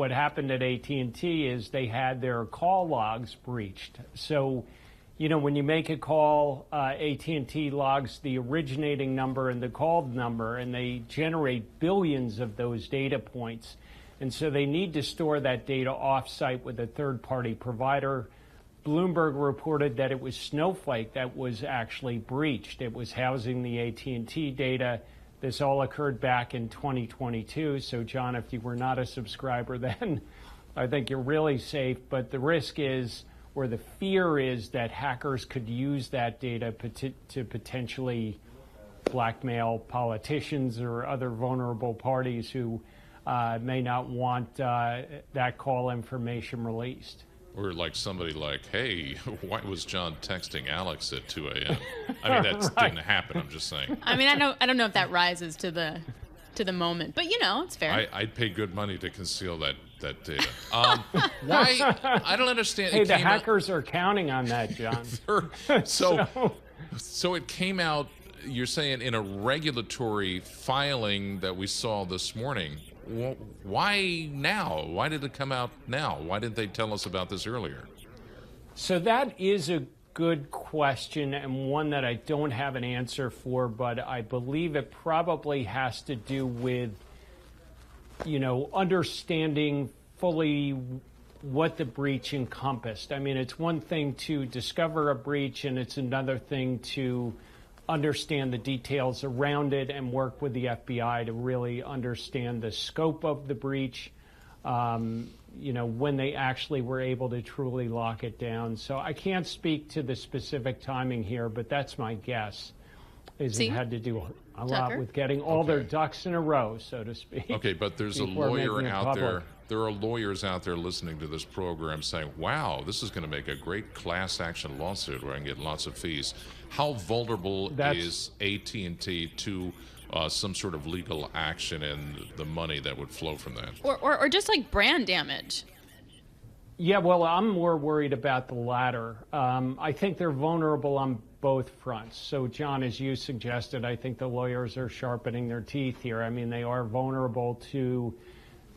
What happened at AT&T is they had their call logs breached. So, when you make a call, AT&T logs the originating number and the called number, and they generate billions of those data points. And so they need to store that data off-site with a third-party provider. Bloomberg reported that it was Snowflake that was actually breached. It was housing the AT&T data. This all occurred back in 2022. So, John, if you were not a subscriber then, I think you're really safe. But the risk is, or the fear is, that hackers could use that data to potentially blackmail politicians or other vulnerable parties who may not want that call information released. Or like somebody like, hey, why was John texting Alex at 2 a.m.? I mean, that didn't happen. I'm just saying. I mean, I don't know if that rises to the moment, but it's fair. I'd pay good money to conceal that data. Why? I don't understand. Hey, the hackers are counting on that, John. So it came out, you're saying, in a regulatory filing that we saw this morning. Why now? Why did it come out now? Why didn't they tell us about this earlier? So that is a good question, and one that I don't have an answer for, but I believe it probably has to do with, understanding fully what the breach encompassed. I mean, it's one thing to discover a breach, and it's another thing to understand the details around it and work with the FBI to really understand the scope of the breach, when they actually were able to truly lock it down. So I can't speak to the specific timing here, but that's my guess, is it had to do a lot with getting all their ducks in a row, so to speak. Okay, but there's a lawyer out there. There are lawyers out there listening to this program saying, wow, this is going to make a great class action lawsuit where I can get lots of fees. How vulnerable is AT&T to some sort of legal action and the money that would flow from that? Or just like brand damage? Yeah, well, I'm more worried about the latter. I think they're vulnerable on both fronts. So, John, as you suggested, I think the lawyers are sharpening their teeth here. I mean, they are vulnerable to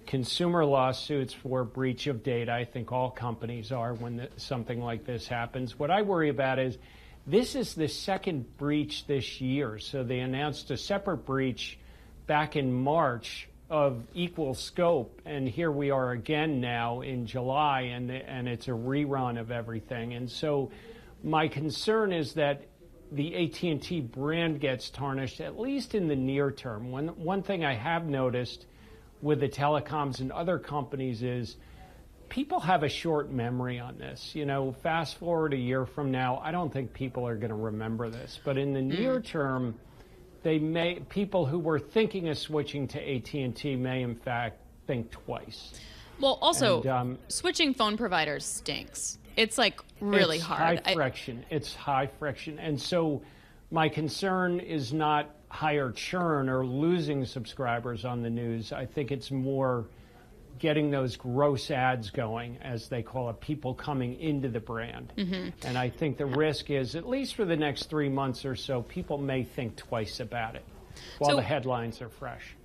consumer lawsuits for breach of data. I think all companies are when something like this happens. What I worry about is this is the second breach this year. So they announced a separate breach back in March of equal scope, and here we are again now in July, and it's a rerun of everything. And so my concern is that the AT&T brand gets tarnished, at least in the near term. One thing I have noticed with the telecoms and other companies is people have a short memory on this. Fast forward a year from now, I don't think people are going to remember this. But in the near term, people who were thinking of switching to AT&T may, in fact, think twice. Well, also, switching phone providers stinks. It's like really hard. It's high friction. And so my concern is not higher churn or losing subscribers on the news. I think it's more getting those gross ads going, as they call it, people coming into the brand. Mm-hmm. And I think the risk is, at least for the next 3 months or so, people may think twice about it while the headlines are fresh.